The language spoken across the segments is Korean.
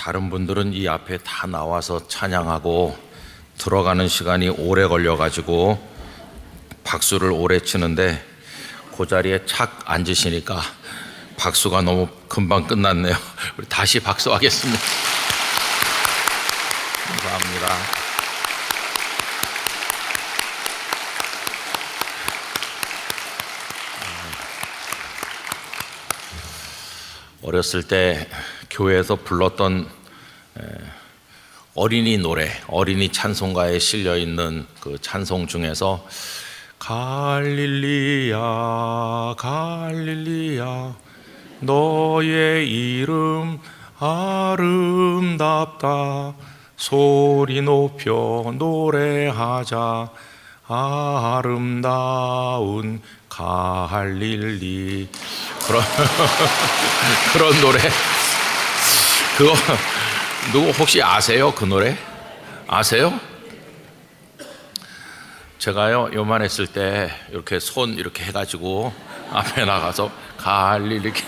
다른 분들은 이 앞에 다 나와서 찬양하고 들어가는 시간이 오래 걸려가지고 박수를 오래 치는데 그 자리에 착 앉으시니까 박수가 너무 금방 끝났네요. 우리 다시 박수하겠습니다. 감사합니다. 어렸을 때 교회에서 불렀던 어린이 노래, 어린이 찬송가에 실려 있는 그 찬송 중에서 갈릴리야 갈릴리야 너의 이름 아름답다 소리 높여 노래하자 아름다운 갈릴리 그런 노래. 그거 누구 혹시 아세요? 그 노래 아세요? 제가요 요만했을 때 이렇게 손 이렇게 해가지고 앞에 나가서 갈릴리 이렇게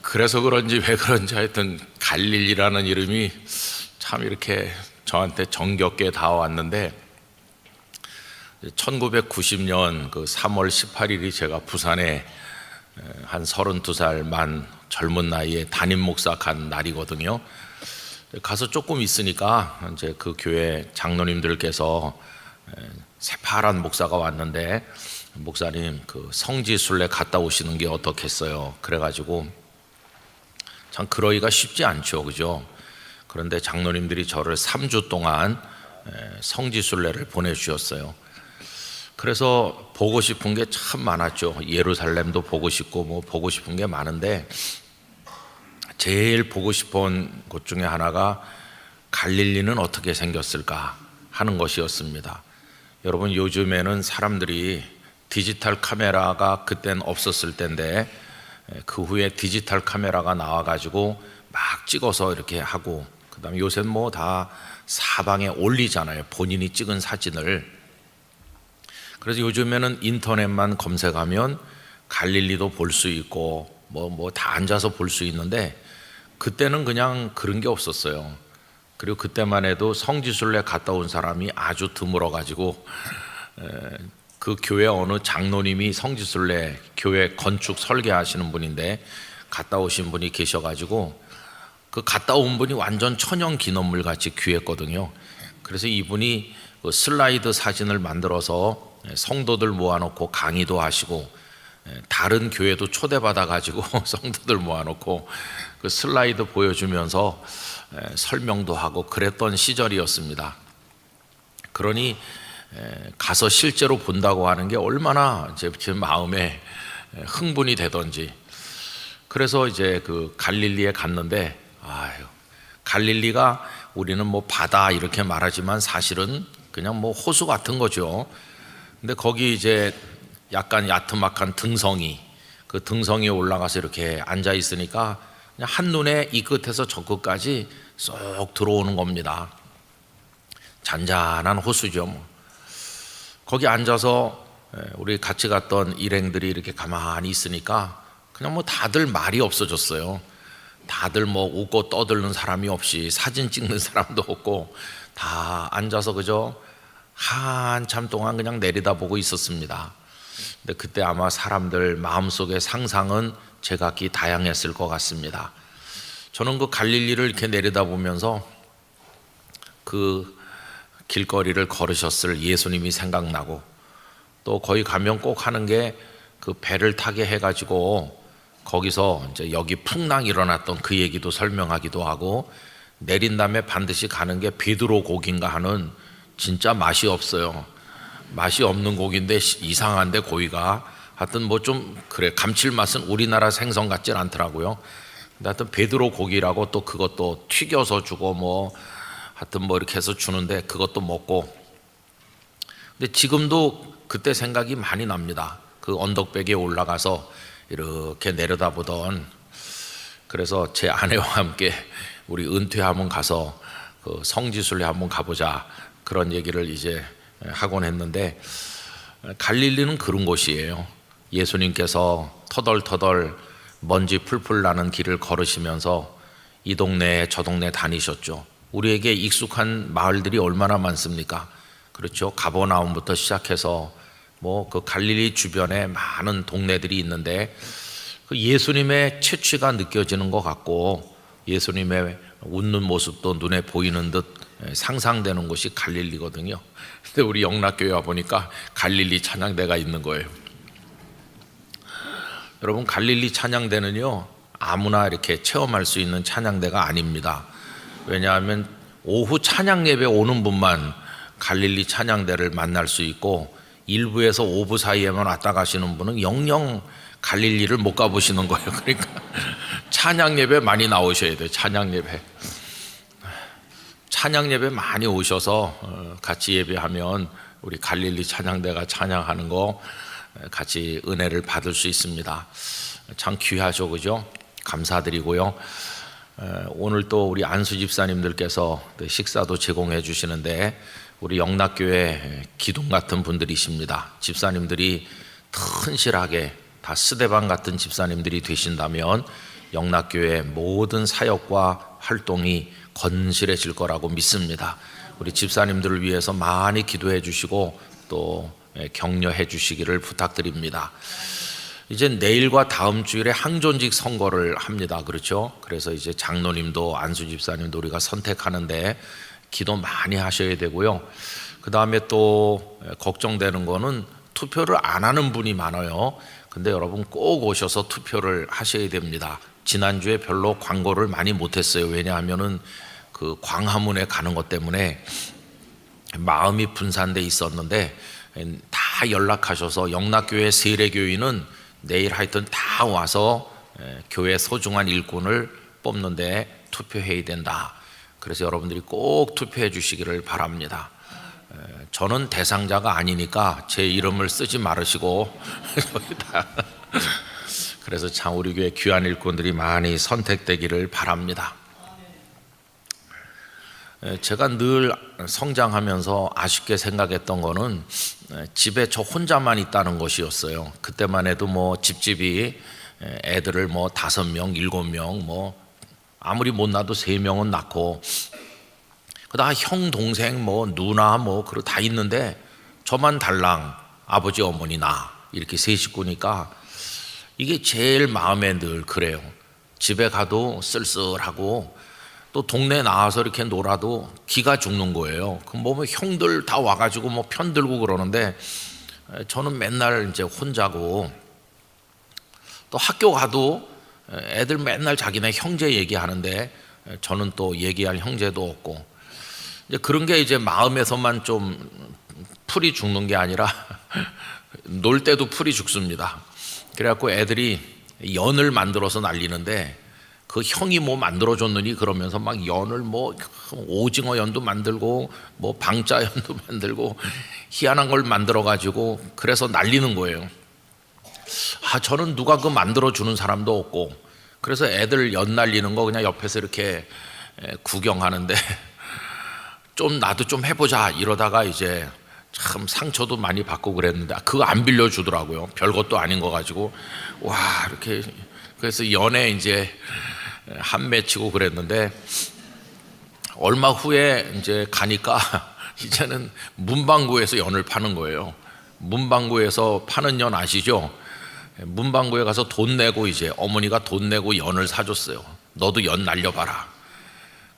그래서 그런지 왜 그런지 하여튼 갈릴리라는 이름이 참 이렇게 저한테 정겹게 다가왔는데 1990년 그 3월 18일이 제가 부산에 한 32살 만 젊은 나이에 담임 목사 간 날이거든요. 가서 조금 있으니까 이제 그 교회 장로님들께서 새파란 목사가 왔는데 목사님 그 성지순례 갔다 오시는 게 어떻겠어요? 그래가지고 참 그러기가 쉽지 않죠, 그죠? 그런데 장로님들이 저를 3주 동안 성지순례를 보내주셨어요. 그래서 보고 싶은 게 참 많았죠. 예루살렘도 보고 싶고 뭐 보고 싶은 게 많은데 제일 보고 싶은 곳 중에 하나가 갈릴리는 어떻게 생겼을까 하는 것이었습니다. 여러분 요즘에는 사람들이 디지털 카메라가 그땐 없었을 때인데 그 후에 디지털 카메라가 나와가지고 막 찍어서 이렇게 하고 그다음에 요새는 뭐 다 사방에 올리잖아요. 본인이 찍은 사진을. 그래서 요즘에는 인터넷만 검색하면 갈릴리도 볼 수 있고 뭐 다 앉아서 볼 수 있는데 그때는 그냥 그런 게 없었어요. 그리고 그때만 해도 성지순례 갔다 온 사람이 아주 드물어 가지고 그 교회 어느 장로님이 성지순례 교회 건축 설계하시는 분인데 갔다 오신 분이 계셔 가지고 그 갔다 온 분이 완전 천연 기념물 같이 귀했거든요. 그래서 이분이 그 슬라이드 사진을 만들어서 성도들 모아놓고 강의도 하시고 다른 교회도 초대받아 가지고 성도들 모아놓고 그 슬라이드 보여주면서 설명도 하고 그랬던 시절이었습니다. 그러니 가서 실제로 본다고 하는 게 얼마나 제 마음에 흥분이 되던지. 그래서 이제 그 갈릴리에 갔는데 갈릴리가 우리는 뭐 바다 이렇게 말하지만 사실은 그냥 뭐 호수 같은 거죠. 근데 거기 이제 약간 야트막한 등성이, 그 등성이에 올라가서 이렇게 앉아 있으니까 그냥 한눈에 이 끝에서 저 끝까지 쏙 들어오는 겁니다. 잔잔한 호수죠. 뭐. 거기 앉아서 우리 같이 갔던 일행들이 이렇게 가만히 있으니까 그냥 뭐 다들 말이 없어졌어요. 다들 뭐 웃고 떠드는 사람이 없이 사진 찍는 사람도 없고 다 앉아서 그저 한참 동안 그냥 내려다보고 있었습니다. 근데 그때 아마 사람들 마음속의 상상은 제각기 다양했을 것 같습니다. 저는 그 갈릴리를 이렇게 내려다보면서 그 길거리를 걸으셨을 예수님이 생각나고 또 거기 가면 꼭 하는 게 그 배를 타게 해가지고 거기서 이제 여기 풍랑 일어났던 그 얘기도 설명하기도 하고 내린 다음에 반드시 가는 게 베드로 고기인가 하는 진짜 맛이 없어요. 맛이 없는 고기인데 이상한데 고기가 하여튼 뭐 좀 그래 감칠맛은 우리나라 생선 같진 않더라고요. 근데 하여튼 베드로 고기라고 또 그것도 튀겨서 주고 뭐 하여튼 뭐 이렇게 해서 주는데 그것도 먹고. 근데 지금도 그때 생각이 많이 납니다. 그 언덕배기에 올라가서 이렇게 내려다보던. 그래서 제 아내와 함께 우리 은퇴 한번 가서 그 성지순례 한번 가보자 그런 얘기를 이제 하곤 했는데 갈릴리는 그런 곳이에요. 예수님께서 터덜터덜 먼지 풀풀 나는 길을 걸으시면서 이 동네 저 동네 다니셨죠. 우리에게 익숙한 마을들이 얼마나 많습니까? 그렇죠. 가버나움부터 시작해서 뭐 그 갈릴리 주변에 많은 동네들이 있는데 그 예수님의 채취가 느껴지는 것 같고 예수님의 웃는 모습도 눈에 보이는 듯 상상되는 곳이 갈릴리거든요. 근데 우리 영락교회 와 보니까 갈릴리 찬양대가 있는 거예요. 여러분, 갈릴리 찬양대는요 아무나 이렇게 체험할 수 있는 찬양대가 아닙니다. 왜냐하면 오후 찬양 예배 오는 분만 갈릴리 찬양대를 만날 수 있고, 일부에서 오부 사이에만 왔다 가시는 분은 영영 갈릴리를 못 가보시는 거예요. 그러니까 찬양 예배 많이 나오셔야 돼요. 찬양 예배 많이 오셔서 같이 예배하면 우리 갈릴리 찬양대가 찬양하는 거 같이 은혜를 받을 수 있습니다. 참 귀하죠, 그죠? 감사드리고요. 오늘 또 우리 안수 집사님들께서 식사도 제공해 주시는데 우리 영락교회 기둥 같은 분들이십니다. 집사님들이 튼실하게 다 스데반 같은 집사님들이 되신다면 영락교회 모든 사역과 활동이 건실해질 거라고 믿습니다. 우리 집사님들을 위해서 많이 기도해 주시고 또 격려해 주시기를 부탁드립니다. 이제 내일과 다음 주일에 항존직 선거를 합니다. 그렇죠? 그래서 이제 장로님도 안수 집사님도 우리가 선택하는데 기도 많이 하셔야 되고요. 그 다음에 또 걱정되는 거는 투표를 안 하는 분이 많아요. 근데 여러분 꼭 오셔서 투표를 하셔야 됩니다. 지난주에 별로 광고를 많이 못했어요. 왜냐하면은 그 광화문에 가는 것 때문에 마음이 분산돼 있었는데 다 연락하셔서 영락교회 세례교인은 내일 하여튼 다 와서 교회 소중한 일꾼을 뽑는데 투표해야 된다. 그래서 여러분들이 꼭 투표해 주시기를 바랍니다. 저는 대상자가 아니니까 제 이름을 쓰지 말으시고 그래서 참 우리 교회 귀한 일꾼들이 많이 선택되기를 바랍니다. 제가 늘 성장하면서 아쉽게 생각했던 거는 집에 저 혼자만 있다는 것이었어요. 그때만 해도 뭐 집집이 애들을 뭐 5명, 7명 뭐 아무리 못 낳아도 3명은 낳고 그다음 형, 동생, 뭐 누나 뭐 그러 다 있는데 저만 달랑 아버지, 어머니, 나 이렇게 세 식구니까 이게 제일 마음에 늘 그래요. 집에 가도 쓸쓸하고 또 동네 나와서 이렇게 놀아도 기가 죽는 거예요. 그럼 뭐 형들 다 와가지고 뭐 편들고 그러는데 저는 맨날 이제 혼자고 또 학교 가도 애들 맨날 자기네 형제 얘기하는데 저는 또 얘기할 형제도 없고 이제 그런 게 이제 마음에서만 좀 풀이 죽는 게 아니라 놀 때도 풀이 죽습니다. 그래갖고 애들이 연을 만들어서 날리는데 그 형이 뭐 만들어줬느니 그러면서 막 연을 뭐 오징어 연도 만들고 뭐 방자 연도 만들고 희한한 걸 만들어가지고 그래서 날리는 거예요. 저는 누가 그 만들어주는 사람도 없고 그래서 애들 연 날리는 거 그냥 옆에서 이렇게 구경하는데 좀 나도 좀 해보자 이러다가 이제 참 상처도 많이 받고 그랬는데 그거 안 빌려주더라고요. 별것도 아닌 거 가지고 와 이렇게 그래서 연에 이제 한 맺히고 그랬는데 얼마 후에 이제 가니까 이제는 문방구에서 연을 파는 거예요. 문방구에서 파는 연 아시죠? 문방구에 가서 돈 내고 이제 어머니가 돈 내고 연을 사줬어요. 너도 연 날려봐라.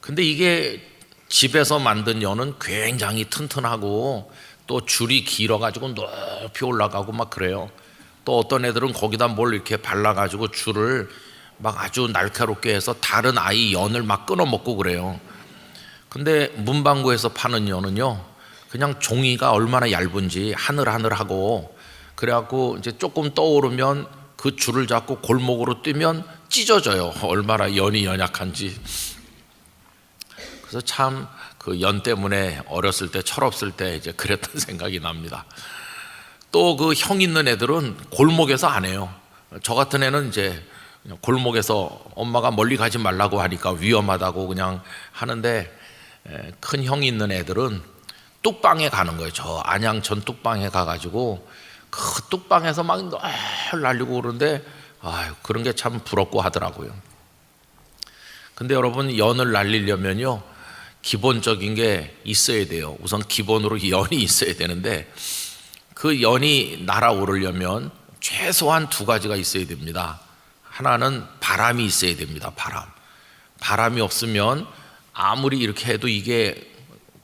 근데 이게 집에서 만든 연은 굉장히 튼튼하고 또 줄이 길어가지고 높이 올라가고 막 그래요. 또 어떤 애들은 거기다 뭘 이렇게 발라가지고 줄을 막 아주 날카롭게 해서 다른 아이 연을 막 끊어먹고 그래요. 근데 문방구에서 파는 연은요 그냥 종이가 얼마나 얇은지 하늘하늘하고 그래갖고 이제 조금 떠오르면 그 줄을 잡고 골목으로 뛰면 찢어져요. 얼마나 연이 연약한지. 그래서 참 그 연 때문에 어렸을 때 철없을 때 이제 그랬던 생각이 납니다. 또 그 형 있는 애들은 골목에서 안 해요. 저 같은 애는 이제 골목에서 엄마가 멀리 가지 말라고 하니까 위험하다고 그냥 하는데 큰 형이 있는 애들은 뚝방에 가는 거예요. 저 안양천 뚝방에 가가지고 그 뚝방에서 막 널 날리고 그러는데 그런 게 참 부럽고 하더라고요. 근데 여러분, 연을 날리려면요, 기본적인 게 있어야 돼요. 우선 기본으로 연이 있어야 되는데, 그 연이 날아오르려면 최소한 두 가지가 있어야 됩니다. 하나는 바람이 있어야 됩니다. 바람이 없으면 아무리 이렇게 해도 이게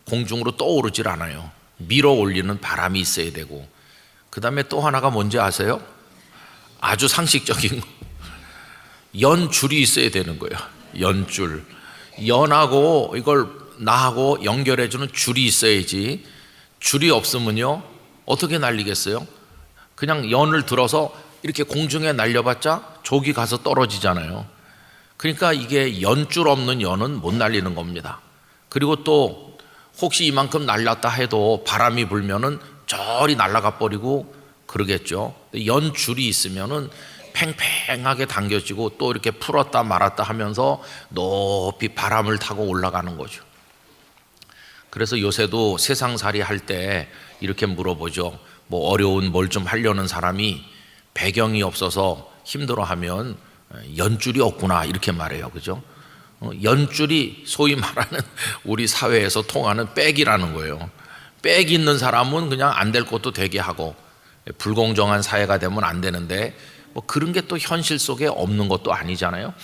공중으로 떠오르질 않아요. 밀어 올리는 바람이 있어야 되고, 그 다음에 또 하나가 뭔지 아세요? 아주 상식적인 거, 연줄이 있어야 되는 거예요. 연줄. 연하고 이걸 나하고 연결해주는 줄이 있어야지, 줄이 없으면요 어떻게 날리겠어요? 그냥 연을 들어서 이렇게 공중에 날려봤자 족이 가서 떨어지잖아요. 그러니까 이게 연줄 없는 연은 못 날리는 겁니다. 그리고 또 혹시 이만큼 날랐다 해도 바람이 불면은 저리 날아가 버리고 그러겠죠. 연줄이 있으면은 팽팽하게 당겨지고 또 이렇게 풀었다 말았다 하면서 높이 바람을 타고 올라가는 거죠. 그래서 요새도 세상살이 할 때 이렇게 물어보죠. 뭐 어려운 뭘 좀 하려는 사람이 배경이 없어서 힘들어하면 연줄이 없구나 이렇게 말해요. 그죠? 연줄이 소위 말하는 우리 사회에서 통하는 백이라는 거예요. 백 있는 사람은 그냥 안 될 것도 되게 하고, 불공정한 사회가 되면 안 되는데 뭐 그런 게 또 현실 속에 없는 것도 아니잖아요.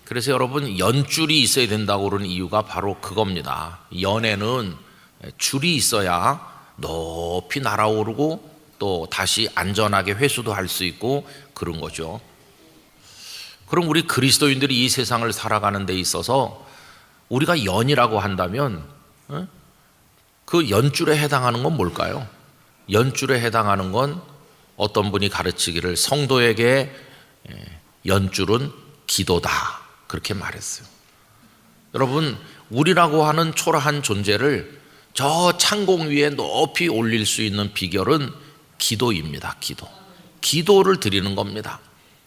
그래서 여러분, 연줄이 있어야 된다고 그러는 이유가 바로 그겁니다. 연에는 줄이 있어야 높이 날아오르고 또 다시 안전하게 회수도 할 수 있고 그런 거죠. 그럼 우리 그리스도인들이 이 세상을 살아가는 데 있어서 우리가 연이라고 한다면 그 연줄에 해당하는 건 뭘까요? 연줄에 해당하는 건 어떤 분이 가르치기를 성도에게 연줄은 기도다 그렇게 말했어요. 여러분, 우리라고 하는 초라한 존재를 저 창공 위에 높이 올릴 수 있는 비결은 기도입니다. 기도를 드리는 겁니다.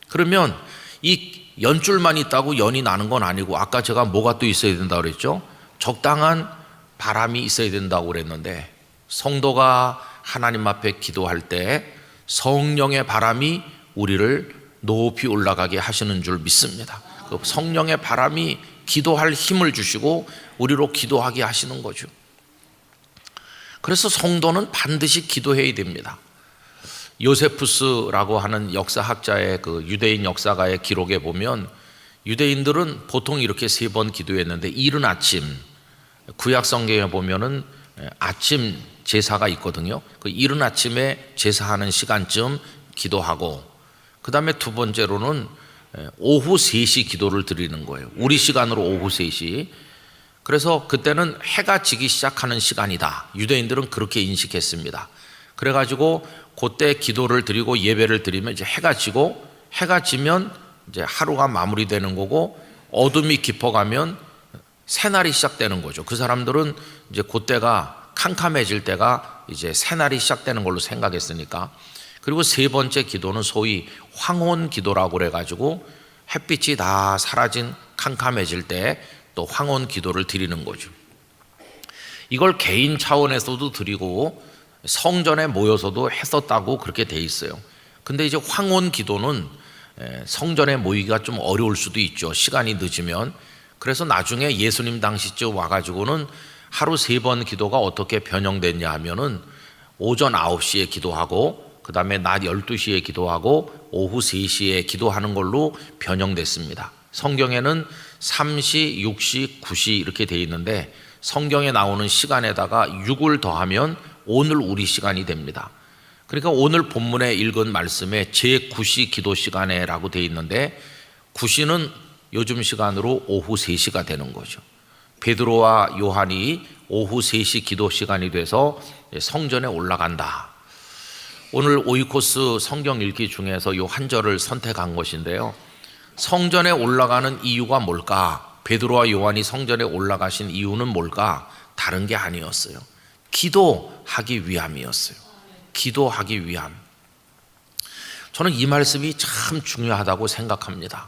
그러면 이 연줄만 있다고 연이 나는 건 아니고, 아까 제가 뭐가 또 있어야 된다고 그랬죠? 적당한 바람이 있어야 된다고 그랬는데, 성도가 하나님 앞에 기도할 때 성령의 바람이 우리를 높이 올라가게 하시는 줄 믿습니다. 그 성령의 바람이 기도할 힘을 주시고 우리로 기도하게 하시는 거죠. 그래서 성도는 반드시 기도해야 됩니다. 요세푸스라고 하는 역사학자의 그 유대인 역사가의 기록에 보면 유대인들은 보통 이렇게 3번 기도했는데, 이른 아침, 구약 성경에 보면은 아침 제사가 있거든요. 그 이른 아침에 제사하는 시간쯤 기도하고, 그 다음에 두 번째로는 오후 3시 기도를 드리는 거예요. 우리 시간으로 오후 3시. 그래서 그때는 해가 지기 시작하는 시간이다. 유대인들은 그렇게 인식했습니다. 그래가지고 그때 기도를 드리고 예배를 드리면 이제 해가 지고, 해가 지면 이제 하루가 마무리되는 거고, 어둠이 깊어가면 새날이 시작되는 거죠. 그 사람들은 이제 그때가 캄캄해질 때가 이제 새날이 시작되는 걸로 생각했으니까. 그리고 3번째 기도는 소위 황혼 기도라고 그래가지고 햇빛이 다 사라진 캄캄해질 때 또 황혼 기도를 드리는 거죠. 이걸 개인 차원에서도 드리고 성전에 모여서도 했었다고 그렇게 돼 있어요. 근데 이제 황혼 기도는 성전에 모이기가 좀 어려울 수도 있죠. 시간이 늦으면. 그래서 나중에 예수님 당시쯤 와가지고는 하루 3번 기도가 어떻게 변형됐냐 하면은 오전 9시에 기도하고, 그 다음에 낮 12시에 기도하고, 오후 3시에 기도하는 걸로 변형됐습니다. 성경에는 3시, 6시, 9시 이렇게 돼 있는데, 성경에 나오는 시간에다가 6을 더하면 오늘 우리 시간이 됩니다. 그러니까 오늘 본문에 읽은 말씀에 제9시 기도 시간에라고 돼 있는데, 9시는 요즘 시간으로 오후 3시가 되는 거죠. 베드로와 요한이 오후 3시 기도 시간이 돼서 성전에 올라간다. 오늘 오이코스 성경 읽기 중에서 요 한 절을 선택한 것인데요, 성전에 올라가는 이유가 뭘까? 베드로와 요한이 성전에 올라가신 이유는 뭘까? 다른 게 아니었어요. 기도하기 위함이었어요. 기도하기 위함. 저는 이 말씀이 참 중요하다고 생각합니다.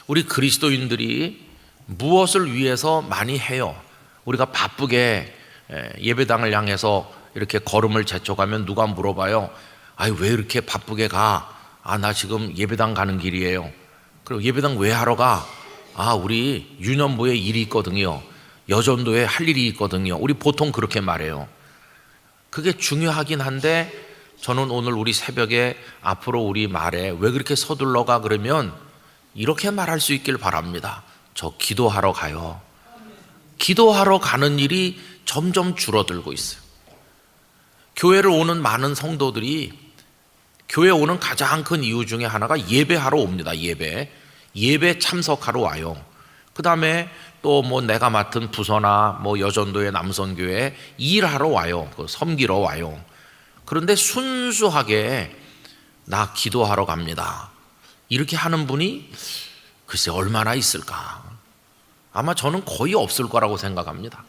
우리 그리스도인들이 무엇을 위해서 많이 해요? 우리가 바쁘게 예배당을 향해서 이렇게 걸음을 재촉하면 누가 물어봐요. 아니, 왜 이렇게 바쁘게 가? 나 지금 예배당 가는 길이에요. 그리고 예배당 왜 하러 가? 우리 유년부에 일이 있거든요. 여전도에 할 일이 있거든요. 우리 보통 그렇게 말해요. 그게 중요하긴 한데 저는 오늘 우리 새벽에 앞으로 우리 말에 왜 그렇게 서둘러 가 그러면 이렇게 말할 수 있길 바랍니다. 저 기도하러 가요. 기도하러 가는 일이 점점 줄어들고 있어요. 교회를 오는 많은 성도들이 교회 오는 가장 큰 이유 중에 하나가 예배하러 옵니다. 예배 참석하러 와요. 그 다음에 또 뭐 내가 맡은 부서나 뭐 여전도의 남선교회 일하러 와요. 섬기러 와요. 그런데 순수하게 나 기도하러 갑니다. 이렇게 하는 분이 글쎄 얼마나 있을까? 아마 저는 거의 없을 거라고 생각합니다.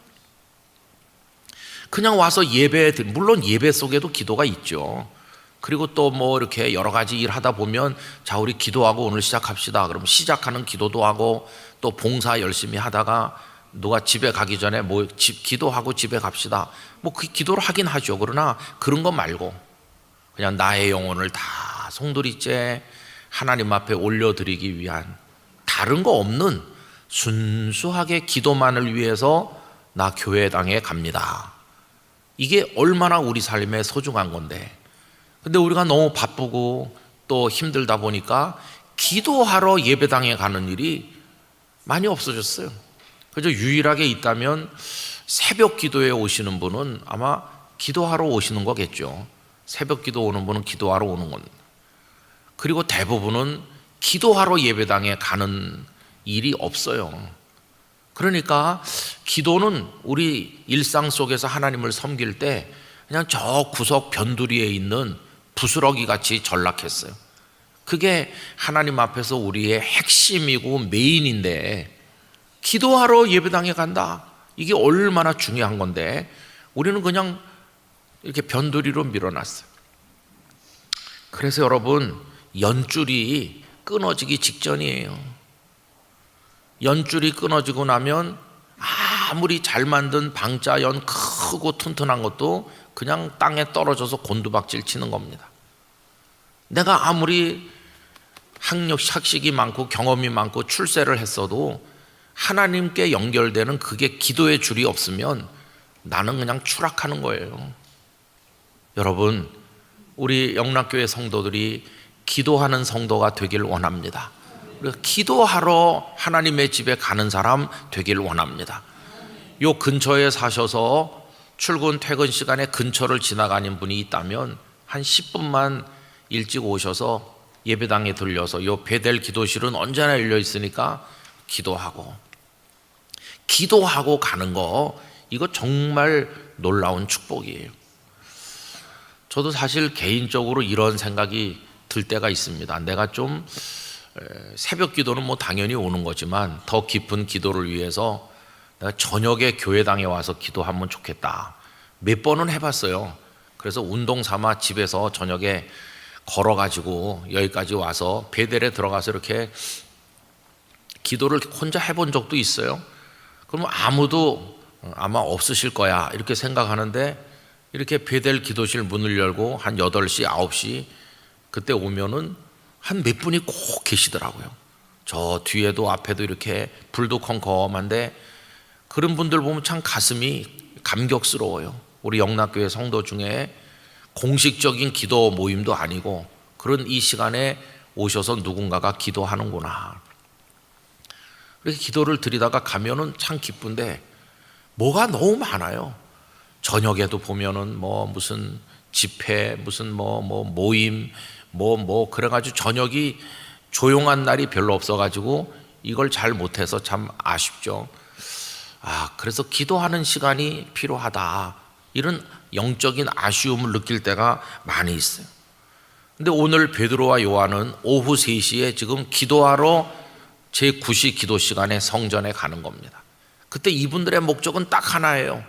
그냥 와서 물론 예배 속에도 기도가 있죠. 그리고 또 뭐 이렇게 여러 가지 일 하다 보면 자 우리 기도하고 오늘 시작합시다. 그럼 시작하는 기도도 하고 또 봉사 열심히 하다가 누가 집에 가기 전에 기도하고 집에 갑시다. 뭐 그 기도를 하긴 하죠. 그러나 그런 거 말고 그냥 나의 영혼을 다 송두리째 하나님 앞에 올려드리기 위한 다른 거 없는 순수하게 기도만을 위해서 나 교회당에 갑니다. 이게 얼마나 우리 삶에 소중한 건데, 근데 우리가 너무 바쁘고 또 힘들다 보니까 기도하러 예배당에 가는 일이 많이 없어졌어요. 그래서 유일하게 있다면 새벽 기도에 오시는 분은 아마 기도하러 오시는 거겠죠. 새벽 기도 오는 분은 기도하러 오는 겁니다. 그리고 대부분은 기도하러 예배당에 가는 일이 없어요. 그러니까 기도는 우리 일상 속에서 하나님을 섬길 때 그냥 저 구석 변두리에 있는 부스러기 같이 전락했어요. 그게 하나님 앞에서 우리의 핵심이고 메인인데, 기도하러 예배당에 간다, 이게 얼마나 중요한 건데 우리는 그냥 이렇게 변두리로 밀어놨어요. 그래서 여러분, 연줄이 끊어지기 직전이에요. 연줄이 끊어지고 나면 아무리 잘 만든 방자연 크고 튼튼한 것도 그냥 땅에 떨어져서 곤두박질 치는 겁니다. 내가 아무리 학식이 많고 경험이 많고 출세를 했어도 하나님께 연결되는 그게 기도의 줄이 없으면 나는 그냥 추락하는 거예요. 여러분, 우리 영락교회 성도들이 기도하는 성도가 되길 원합니다. 기도하러 하나님의 집에 가는 사람 되길 원합니다. 요 근처에 사셔서 출근 퇴근 시간에 근처를 지나가는 분이 있다면 한 10분만 일찍 오셔서 예배당에 들려서 요 베델 기도실은 언제나 열려 있으니까 기도하고 가는 거, 이거 정말 놀라운 축복이에요. 저도 사실 개인적으로 이런 생각이 들 때가 있습니다. 내가 좀 새벽 기도는 뭐 당연히 오는 거지만 더 깊은 기도를 위해서 내가 저녁에 교회당에 와서 기도하면 좋겠다. 몇 번은 해봤어요. 그래서 운동 삼아 집에서 저녁에 걸어가지고 여기까지 와서 베델에 들어가서 이렇게 기도를 혼자 해본 적도 있어요. 그러면 아무도 아마 없으실 거야 이렇게 생각하는데, 이렇게 베델 기도실 문을 열고 한 8시, 9시 그때 오면은 한 몇 분이 꼭 계시더라고요. 저 뒤에도 앞에도 이렇게 불도 컴컴한데 그런 분들 보면 참 가슴이 감격스러워요. 우리 영락교회 성도 중에 공식적인 기도 모임도 아니고 그런 이 시간에 오셔서 누군가가 기도하는구나. 그렇게 기도를 드리다가 가면은 참 기쁜데 뭐가 너무 많아요. 저녁에도 보면은 뭐 무슨 집회, 무슨 뭐 모임, 그래가지고 저녁이 조용한 날이 별로 없어가지고 이걸 잘 못해서 참 아쉽죠. 그래서 기도하는 시간이 필요하다, 이런 영적인 아쉬움을 느낄 때가 많이 있어요. 근데 오늘 베드로와 요한은 오후 3시에 지금 기도하러 제9시 기도 시간에 성전에 가는 겁니다. 그때 이분들의 목적은 딱 하나예요.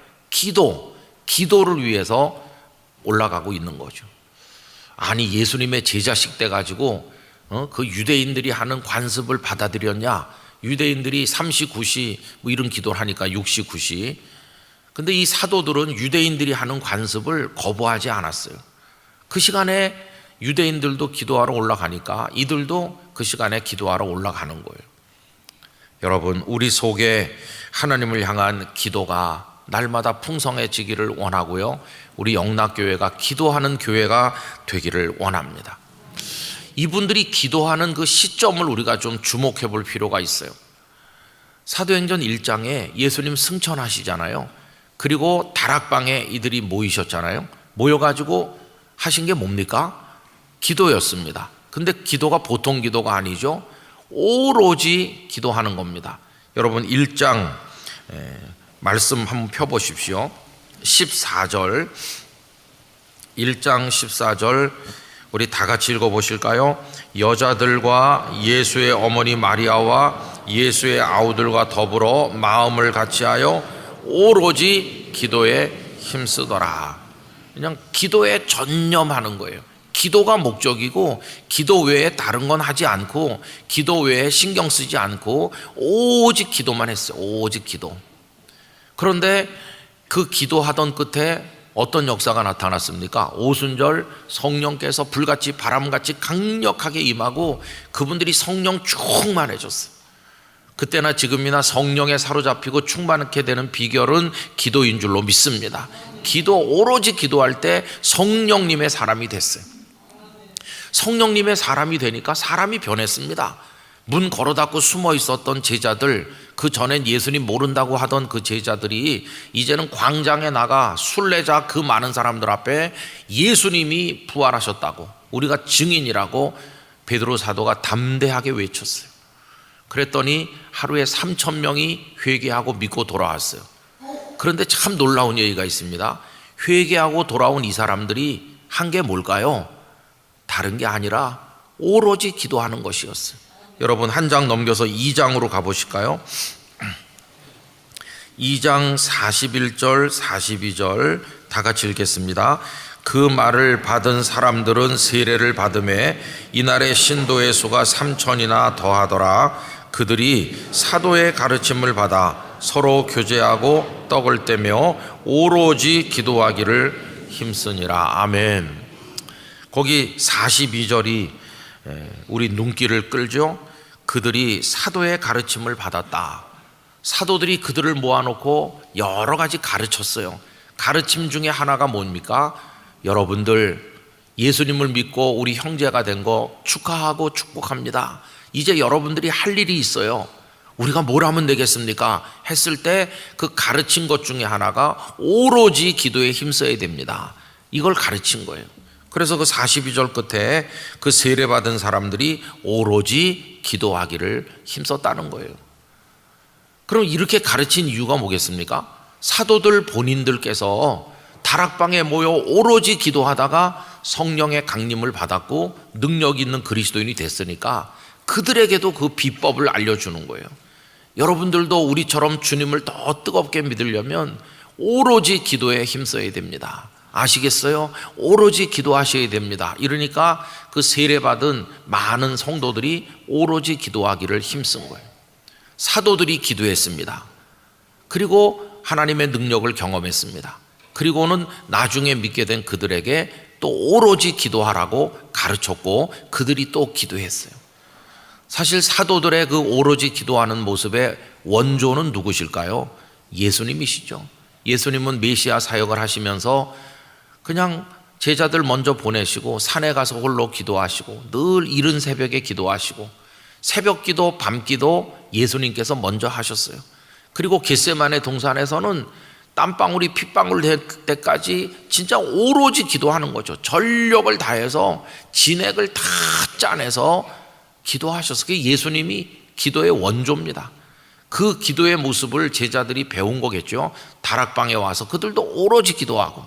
기도를 위해서 올라가고 있는 거죠. 아니, 예수님의 제자식 돼 가지고 그 유대인들이 하는 관습을 받아들였냐? 유대인들이 3시 9시 뭐 이런 기도를 하니까 6시 9시. 근데 이 사도들은 유대인들이 하는 관습을 거부하지 않았어요. 그 시간에 유대인들도 기도하러 올라가니까 이들도 그 시간에 기도하러 올라가는 거예요. 여러분, 우리 속에 하나님을 향한 기도가 날마다 풍성해지기를 원하고요, 우리 영락교회가 기도하는 교회가 되기를 원합니다. 이분들이 기도하는 그 시점을 우리가 좀 주목해 볼 필요가 있어요. 사도행전 1장에 예수님 승천하시잖아요. 그리고 다락방에 이들이 모이셨잖아요. 모여가지고 하신 게 뭡니까? 기도였습니다. 근데 기도가 보통 기도가 아니죠. 오로지 기도하는 겁니다. 여러분 1장 말씀 한번 펴보십시오. 14절, 1장 14절 우리 다 같이 읽어보실까요? 여자들과 예수의 어머니 마리아와 예수의 아우들과 더불어 마음을 같이하여 오로지 기도에 힘쓰더라. 그냥 기도에 전념하는 거예요. 기도가 목적이고 기도 외에 다른 건 하지 않고 기도 외에 신경 쓰지 않고 오직 기도만 했어요. 오직 기도. 그런데 그 기도하던 끝에 어떤 역사가 나타났습니까? 오순절 성령께서 불같이 바람같이 강력하게 임하고 그분들이 성령 충만해졌어요. 그때나 지금이나 성령에 사로잡히고 충만하게 되는 비결은 기도인 줄로 믿습니다. 오로지 기도할 때 성령님의 사람이 됐어요. 성령님의 사람이 되니까 사람이 변했습니다. 문 걸어 닫고 숨어 있었던 제자들, 그 전엔 예수님 모른다고 하던 그 제자들이 이제는 광장에 나가 순례자 그 많은 사람들 앞에 예수님이 부활하셨다고, 우리가 증인이라고 베드로 사도가 담대하게 외쳤어요. 그랬더니 하루에 3,000명이 회개하고 믿고 돌아왔어요. 그런데 참 놀라운 얘기가 있습니다. 회개하고 돌아온 이 사람들이 한 게 뭘까요? 다른 게 아니라 오로지 기도하는 것이었어요. 여러분 한 장 넘겨서 2장으로 가보실까요? 2장 41절 42절 다 같이 읽겠습니다. 그 말을 받은 사람들은 세례를 받음에 이날의 신도의 수가 3,000이나 더하더라. 그들이 사도의 가르침을 받아 서로 교제하고 떡을 떼며 오로지 기도하기를 힘쓰니라. 아멘. 거기 42절이 우리 눈길을 끌죠. 그들이 사도의 가르침을 받았다. 사도들이 그들을 모아놓고 여러 가지 가르쳤어요. 가르침 중에 하나가 뭡니까? 여러분들 예수님을 믿고 우리 형제가 된 거 축하하고 축복합니다. 이제 여러분들이 할 일이 있어요. 우리가 뭘 하면 되겠습니까? 했을 때 그 가르친 것 중에 하나가 오로지 기도에 힘써야 됩니다. 이걸 가르친 거예요. 그래서 그 42절 끝에 그 세례받은 사람들이 오로지 기도하기를 힘썼다는 거예요. 그럼 이렇게 가르친 이유가 뭐겠습니까? 사도들 본인들께서 다락방에 모여 오로지 기도하다가 성령의 강림을 받았고 능력 있는 그리스도인이 됐으니까 그들에게도 그 비법을 알려주는 거예요. 여러분들도 우리처럼 주님을 더 뜨겁게 믿으려면 오로지 기도에 힘써야 됩니다. 아시겠어요? 오로지 기도하셔야 됩니다. 이러니까 그 세례받은 많은 성도들이 오로지 기도하기를 힘쓴 거예요. 사도들이 기도했습니다. 그리고 하나님의 능력을 경험했습니다. 그리고는 나중에 믿게 된 그들에게 또 오로지 기도하라고 가르쳤고 그들이 또 기도했어요. 사실 사도들의 그 오로지 기도하는 모습의 원조는 누구실까요? 예수님이시죠. 예수님은 메시아 사역을 하시면서 그냥 제자들 먼저 보내시고 산에 가서 홀로 기도하시고 늘 이른 새벽에 기도하시고 새벽 기도, 밤 기도 예수님께서 먼저 하셨어요. 그리고 겟세마네 동산에서는 땀방울이 핏방울 될 때까지 진짜 오로지 기도하는 거죠. 전력을 다해서 진액을 다 짜내서 기도하셨어요. 그게 예수님이 기도의 원조입니다. 그 기도의 모습을 제자들이 배운 거겠죠. 다락방에 와서 그들도 오로지 기도하고,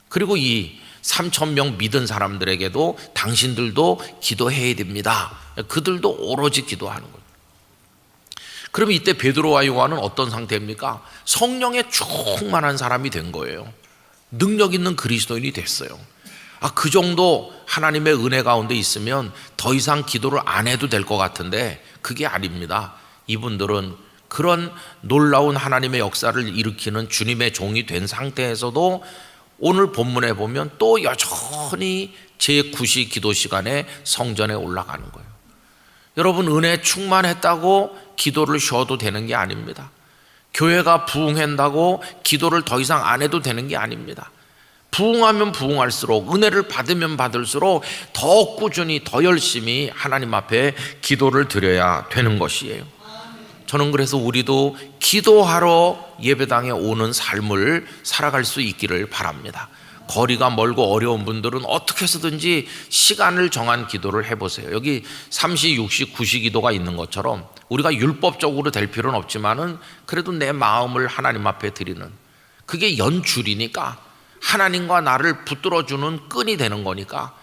그리고 이 3,000명 믿은 사람들에게도 당신들도 기도해야 됩니다. 그들도 오로지 기도하는 거예요. 그럼 이때 베드로와 요한은 어떤 상태입니까? 성령에 충만한 사람이 된 거예요. 능력 있는 그리스도인이 됐어요. 그 정도 하나님의 은혜 가운데 있으면 더 이상 기도를 안 해도 될 것 같은데 그게 아닙니다. 이분들은 그런 놀라운 하나님의 역사를 일으키는 주님의 종이 된 상태에서도 오늘 본문에 보면 또 여전히 제9시 기도 시간에 성전에 올라가는 거예요. 여러분, 은혜 충만했다고 기도를 쉬어도 되는 게 아닙니다. 교회가 부흥한다고 기도를 더 이상 안 해도 되는 게 아닙니다. 부흥하면 부흥할수록, 은혜를 받으면 받을수록 더 꾸준히, 더 열심히 하나님 앞에 기도를 드려야 되는 것이에요. 저는 그래서 우리도 기도하러 예배당에 오는 삶을 살아갈 수 있기를 바랍니다. 거리가 멀고 어려운 분들은 어떻게 해서든지 시간을 정한 기도를 해보세요. 여기 3시, 6시, 9시 기도가 있는 것처럼 우리가 율법적으로 될 필요는 없지만은 그래도 내 마음을 하나님 앞에 드리는, 그게 연줄이니까, 하나님과 나를 붙들어주는 끈이 되는 거니까,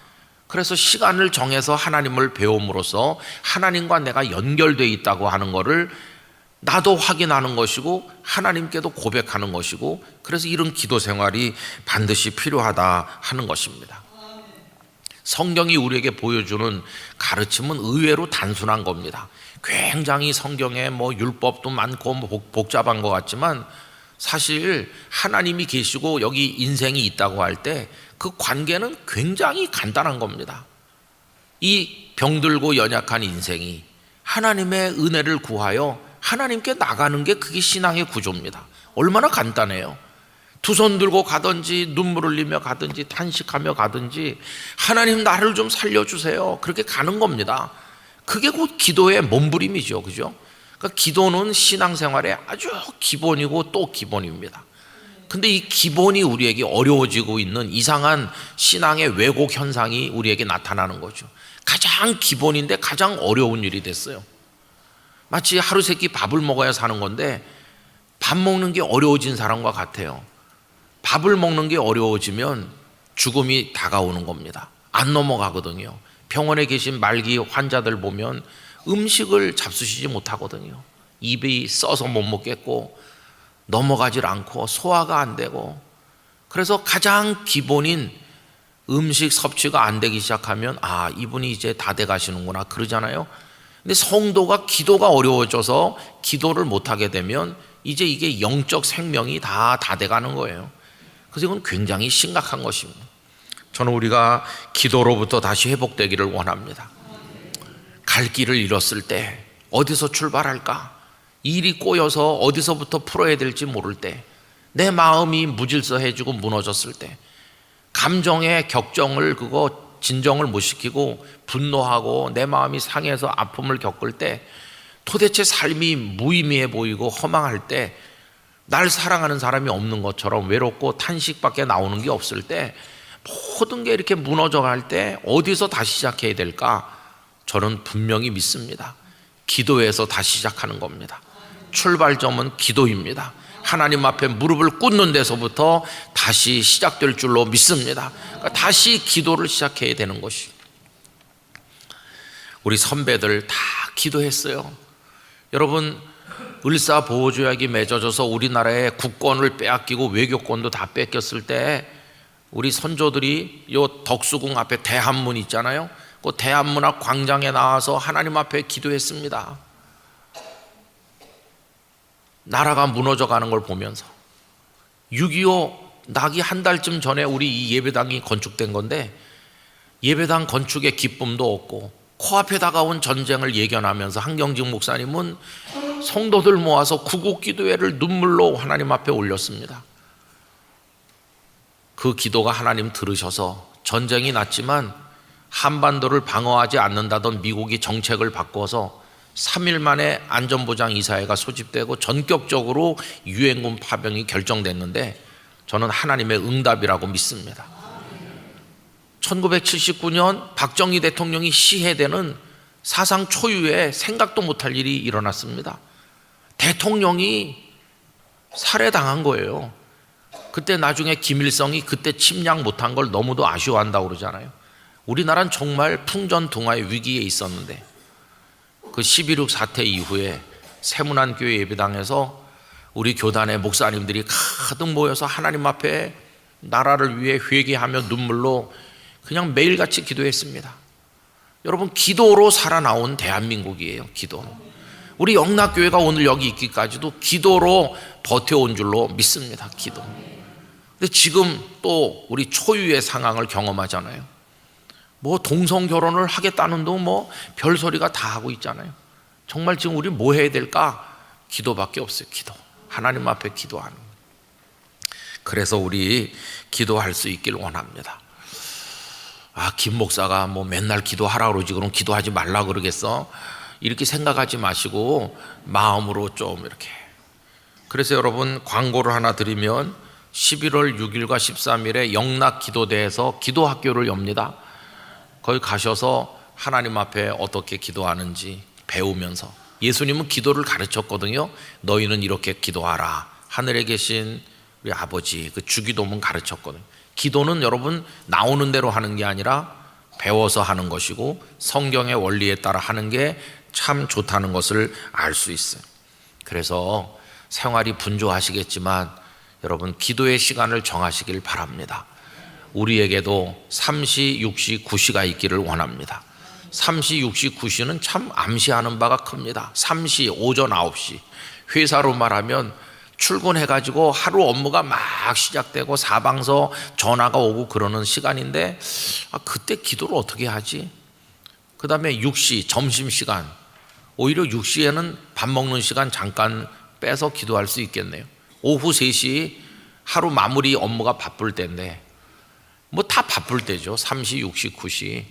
그래서 시간을 정해서 하나님을 배움으로써 하나님과 내가 연결되어 있다고 하는 것을 나도 확인하는 것이고 하나님께도 고백하는 것이고, 그래서 이런 기도 생활이 반드시 필요하다 하는 것입니다. 성경이 우리에게 보여주는 가르침은 의외로 단순한 겁니다. 굉장히 성경에 율법도 많고 복잡한 것 같지만, 사실 하나님이 계시고 여기 인생이 있다고 할 때 그 관계는 굉장히 간단한 겁니다. 이 병들고 연약한 인생이 하나님의 은혜를 구하여 하나님께 나가는 게, 그게 신앙의 구조입니다. 얼마나 간단해요. 두 손 들고 가든지 눈물 흘리며 가든지 탄식하며 가든지, 하나님 나를 좀 살려주세요, 그렇게 가는 겁니다. 그게 곧 기도의 몸부림이죠. 그죠? 그러니까 기도는 신앙생활의 아주 기본이고 또 기본입니다. 근데 이 기본이 우리에게 어려워지고 있는 이상한 신앙의 왜곡 현상이 우리에게 나타나는 거죠. 가장 기본인데 가장 어려운 일이 됐어요. 마치 하루 세 끼 밥을 먹어야 사는 건데 밥 먹는 게 어려워진 사람과 같아요. 밥을 먹는 게 어려워지면 죽음이 다가오는 겁니다. 안 넘어가거든요. 병원에 계신 말기 환자들 보면 음식을 잡수시지 못하거든요. 입이 써서 못 먹겠고 넘어가질 않고 소화가 안 되고, 그래서 가장 기본인 음식 섭취가 안 되기 시작하면 이분이 이제 다 돼 가시는구나 그러잖아요. 근데 성도가 기도가 어려워져서 기도를 못하게 되면 이제 이게 영적 생명이 다 돼 가는 거예요. 그래서 이건 굉장히 심각한 것입니다. 저는 우리가 기도로부터 다시 회복되기를 원합니다. 갈 길을 잃었을 때 어디서 출발할까? 일이 꼬여서 어디서부터 풀어야 될지 모를 때, 내 마음이 무질서해지고 무너졌을 때, 감정의 격정을 진정을 못 시키고 분노하고 내 마음이 상해서 아픔을 겪을 때, 도대체 삶이 무의미해 보이고 허망할 때, 날 사랑하는 사람이 없는 것처럼 외롭고 탄식밖에 나오는 게 없을 때, 모든 게 이렇게 무너져 갈 때 어디서 다시 시작해야 될까? 저는 분명히 믿습니다. 기도에서 다시 시작하는 겁니다. 출발점은 기도입니다. 하나님 앞에 무릎을 꿇는 데서부터 다시 시작될 줄로 믿습니다. 그러니까 다시 기도를 시작해야 되는 것이. 우리 선배들 다 기도했어요. 여러분, 을사보호조약이 맺어져서 우리나라의 국권을 빼앗기고 외교권도 다 뺏겼을 때 우리 선조들이 요 덕수궁 앞에 대한문 있잖아요. 그 대한문 앞 광장에 나와서 하나님 앞에 기도했습니다. 나라가 무너져 가는 걸 보면서. 6.25 나기 한 달쯤 전에 우리 이 예배당이 건축된 건데, 예배당 건축의 기쁨도 없고 코앞에 다가온 전쟁을 예견하면서 한경직 목사님은 성도들 모아서 구국기도회를 눈물로 하나님 앞에 올렸습니다. 그 기도가 하나님 들으셔서 전쟁이 났지만 한반도를 방어하지 않는다던 미국이 정책을 바꿔서 3일 만에 안전보장 이사회가 소집되고 전격적으로 유엔군 파병이 결정됐는데, 저는 하나님의 응답이라고 믿습니다. 1979년 박정희 대통령이 시해되는 사상 초유의 생각도 못할 일이 일어났습니다. 대통령이 살해당한 거예요. 그때 나중에 김일성이 그때 침략 못한 걸 너무도 아쉬워한다고 그러잖아요. 우리나라는 정말 풍전등화의 위기에 있었는데, 그 11.6 사태 이후에 세문안교회 예배당에서 우리 교단의 목사님들이 가득 모여서 하나님 앞에 나라를 위해 회개하며 눈물로 그냥 매일같이 기도했습니다. 여러분, 기도로 살아나온 대한민국이에요. 기도로. 우리 영락교회가 오늘 여기 있기까지도 기도로 버텨온 줄로 믿습니다. 기도. 근데 지금 또 우리 초유의 상황을 경험하잖아요. 뭐 동성 결혼을 하겠다는 둥 뭐 별소리가 다 하고 있잖아요. 정말 지금 우리 뭐 해야 될까? 기도밖에 없어요. 기도. 하나님 앞에 기도하는 거예요. 그래서 우리 기도할 수 있길 원합니다. 김 목사가 뭐 맨날 기도하라 그러지 그럼 기도하지 말라 그러겠어? 이렇게 생각하지 마시고 마음으로 좀 이렇게. 그래서 여러분 광고를 하나 드리면 11월 6일과 13일에 영락기도대에서 기도학교를 엽니다. 거기 가셔서 하나님 앞에 어떻게 기도하는지 배우면서, 예수님은 기도를 가르쳤거든요. 너희는 이렇게 기도하라. 하늘에 계신 우리 아버지, 그 주기도문 가르쳤거든요. 기도는 여러분 나오는 대로 하는 게 아니라 배워서 하는 것이고 성경의 원리에 따라 하는 게 참 좋다는 것을 알 수 있어요. 그래서 생활이 분주하시겠지만 여러분 기도의 시간을 정하시길 바랍니다. 우리에게도 3시, 6시, 9시가 있기를 원합니다. 3시, 6시, 9시는 참 암시하는 바가 큽니다. 3시, 오전 9시. 회사로 말하면 출근해가지고 하루 업무가 막 시작되고 사방서 전화가 오고 그러는 시간인데 그때 기도를 어떻게 하지? 그 다음에 6시, 점심시간. 오히려 6시에는 밥 먹는 시간 잠깐 빼서 기도할 수 있겠네요. 오후 3시 하루 마무리 업무가 바쁠 때인데 뭐 다 바쁠 때죠. 3시, 6시, 9시.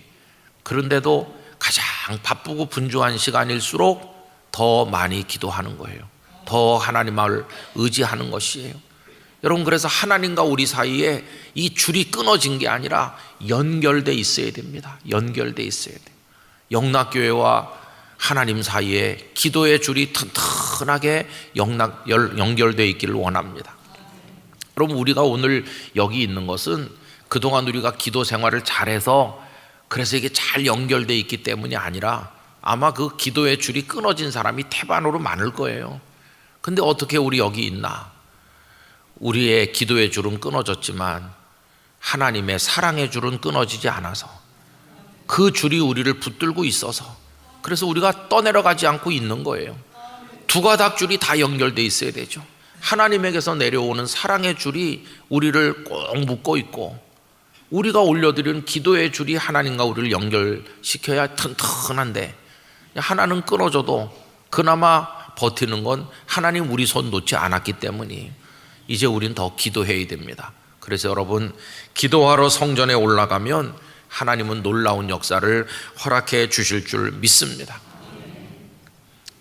그런데도 가장 바쁘고 분주한 시간일수록 더 많이 기도하는 거예요. 더 하나님을 의지하는 것이에요. 여러분, 그래서 하나님과 우리 사이에 이 줄이 끊어진 게 아니라 연결돼 있어야 됩니다. 연결돼 있어야 돼요. 영락교회와 하나님 사이에 기도의 줄이 튼튼하게 연결되어 있기를 원합니다. 여러분, 우리가 오늘 여기 있는 것은 그동안 우리가 기도 생활을 잘해서 그래서 이게 잘 연결되어 있기 때문이 아니라 아마 그 기도의 줄이 끊어진 사람이 태반으로 많을 거예요. 근데 어떻게 우리 여기 있나? 우리의 기도의 줄은 끊어졌지만 하나님의 사랑의 줄은 끊어지지 않아서 그 줄이 우리를 붙들고 있어서 그래서 우리가 떠내려가지 않고 있는 거예요. 두 가닥 줄이 다 연결되어 있어야 되죠. 하나님에게서 내려오는 사랑의 줄이 우리를 꼭 묶고 있고 우리가 올려드리는 기도의 줄이 하나님과 우리를 연결시켜야 튼튼한데 하나는 끊어져도 그나마 버티는 건 하나님 우리 손 놓지 않았기 때문이 이제 우린 더 기도해야 됩니다. 그래서 여러분 기도하러 성전에 올라가면 하나님은 놀라운 역사를 허락해 주실 줄 믿습니다.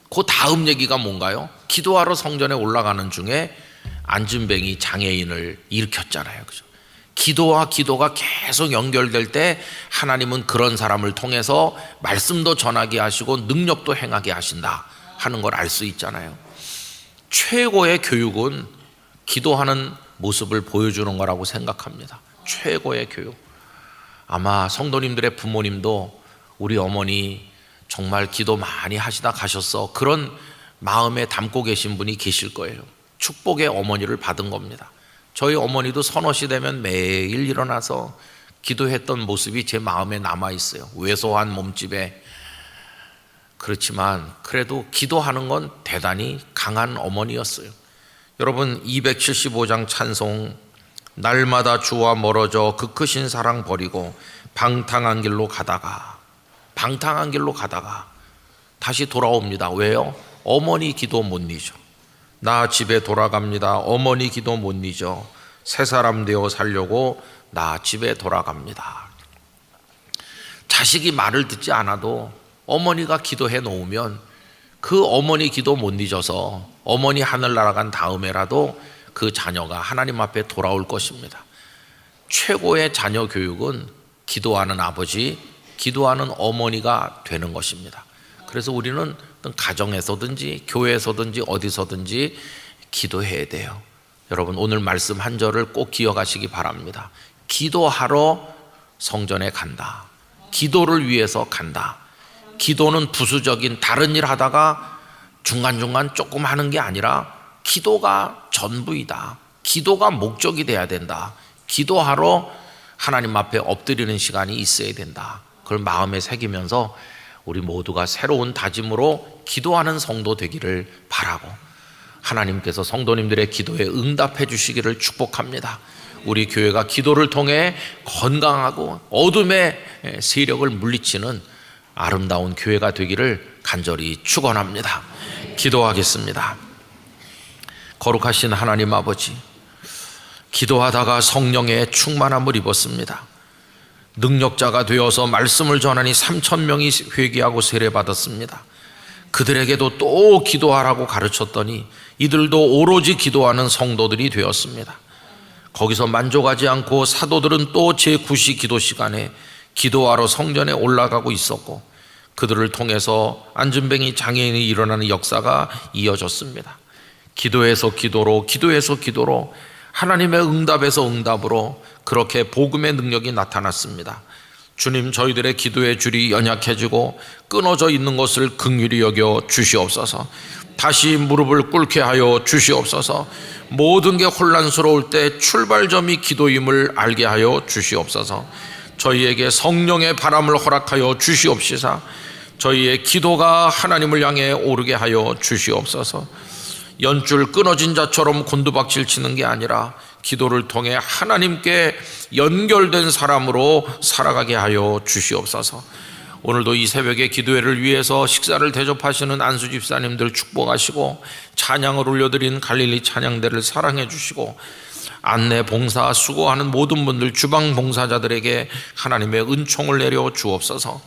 그 다음 얘기가 뭔가요? 기도하러 성전에 올라가는 중에 안진뱅이 장애인을 일으켰잖아요. 그죠? 기도와 기도가 계속 연결될 때 하나님은 그런 사람을 통해서 말씀도 전하게 하시고 능력도 행하게 하신다 하는 걸 알 수 있잖아요. 최고의 교육은 기도하는 모습을 보여주는 거라고 생각합니다. 최고의 교육. 아마 성도님들의 부모님도 우리 어머니 정말 기도 많이 하시다 가셨어, 그런 마음에 담고 계신 분이 계실 거예요. 축복의 어머니를 받은 겁니다. 저희 어머니도 서너시 되면 매일 일어나서 기도했던 모습이 제 마음에 남아있어요. 왜소한 몸집에. 그렇지만 그래도 기도하는 건 대단히 강한 어머니였어요. 여러분 275장 찬송, 날마다 주와 멀어져 그 크신 사랑 버리고 방탕한 길로 가다가 다시 돌아옵니다. 왜요? 어머니 기도 못 잊어. 나 집에 돌아갑니다. 어머니 기도 못 잊어. 새 사람 되어 살려고 나 집에 돌아갑니다. 자식이 말을 듣지 않아도 어머니가 기도해 놓으면 그 어머니 기도 못 잊어서 어머니 하늘 날아간 다음에라도 그 자녀가 하나님 앞에 돌아올 것입니다. 최고의 자녀 교육은 기도하는 아버지, 기도하는 어머니가 되는 것입니다. 그래서 우리는 어떤 가정에서든지 교회에서든지 어디서든지 기도해야 돼요. 여러분 오늘 말씀 한 절을 꼭 기억하시기 바랍니다. 기도하러 성전에 간다. 기도를 위해서 간다. 기도는 부수적인 다른 일 하다가 중간중간 조금 하는 게 아니라 기도가 전부이다. 기도가 목적이 돼야 된다. 기도하러 하나님 앞에 엎드리는 시간이 있어야 된다. 그걸 마음에 새기면서 우리 모두가 새로운 다짐으로 기도하는 성도 되기를 바라고 하나님께서 성도님들의 기도에 응답해 주시기를 축복합니다. 우리 교회가 기도를 통해 건강하고 어둠의 세력을 물리치는 아름다운 교회가 되기를 간절히 축원합니다. 기도하겠습니다. 거룩하신 하나님 아버지, 기도하다가 성령의 충만함을 입었습니다. 능력자가 되어서 말씀을 전하니 3,000명이 회개하고 세례받았습니다. 그들에게도 또 기도하라고 가르쳤더니 이들도 오로지 기도하는 성도들이 되었습니다. 거기서 만족하지 않고 사도들은 또 제9시 기도 시간에 기도하러 성전에 올라가고 있었고, 그들을 통해서 안진뱅이 장애인이 일어나는 역사가 이어졌습니다. 기도에서 기도로, 기도에서 기도로, 하나님의 응답에서 응답으로 그렇게 복음의 능력이 나타났습니다. 주님, 저희들의 기도의 줄이 연약해지고 끊어져 있는 것을 긍휼히 여겨 주시옵소서. 다시 무릎을 꿇게 하여 주시옵소서. 모든 게 혼란스러울 때 출발점이 기도임을 알게 하여 주시옵소서. 저희에게 성령의 바람을 허락하여 주시옵시사. 저희의 기도가 하나님을 향해 오르게 하여 주시옵소서. 연줄 끊어진 자처럼 곤두박질 치는 게 아니라 기도를 통해 하나님께 연결된 사람으로 살아가게 하여 주시옵소서. 오늘도 이 새벽에 기도회를 위해서 식사를 대접하시는 안수 집사님들 축복하시고, 찬양을 올려드린 갈릴리 찬양대를 사랑해 주시고, 안내 봉사 수고하는 모든 분들, 주방 봉사자들에게 하나님의 은총을 내려 주옵소서.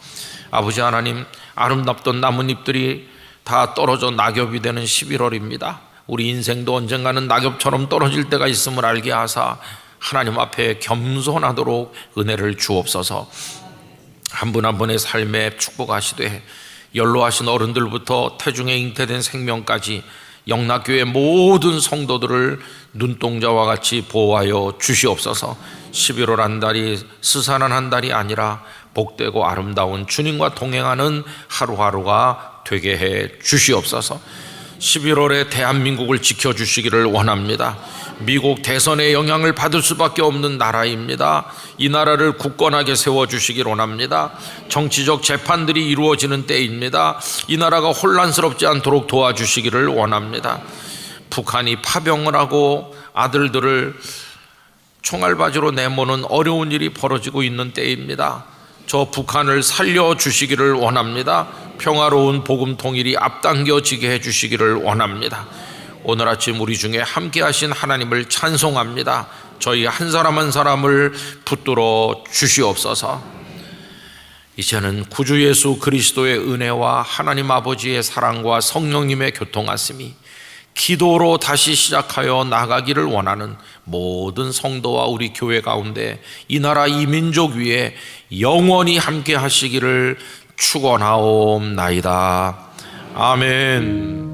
아버지 하나님, 아름답던 나뭇잎들이 다 떨어져 낙엽이 되는 11월입니다. 우리 인생도 언젠가는 낙엽처럼 떨어질 때가 있음을 알게 하사 하나님 앞에 겸손하도록 은혜를 주옵소서. 한 분 한 분의 삶에 축복하시되, 연로하신 어른들부터 태중에 잉태된 생명까지 영락교회 모든 성도들을 눈동자와 같이 보호하여 주시옵소서. 11월 한 달이 스산한 한 달이 아니라 복되고 아름다운 주님과 동행하는 하루하루가 되게 해 주시옵소서. 11월에 대한민국을 지켜주시기를 원합니다. 미국 대선의 영향을 받을 수밖에 없는 나라입니다. 이 나라를 굳건하게 세워주시기를 원합니다. 정치적 재판들이 이루어지는 때입니다. 이 나라가 혼란스럽지 않도록 도와주시기를 원합니다. 북한이 파병을 하고 아들들을 총알바지로 내모는 어려운 일이 벌어지고 있는 때입니다. 저 북한을 살려주시기를 원합니다. 평화로운 복음 통일이 앞당겨지게 해주시기를 원합니다. 오늘 아침 우리 중에 함께 하신 하나님을 찬송합니다. 저희 한 사람 한 사람을 붙들어 주시옵소서. 이제는 구주 예수 그리스도의 은혜와 하나님 아버지의 사랑과 성령님의 교통하심이 기도로 다시 시작하여 나가기를 원하는 모든 성도와 우리 교회 가운데, 이 나라 이 민족 위에 영원히 함께 하시기를 축원하옵나이다. 아멘.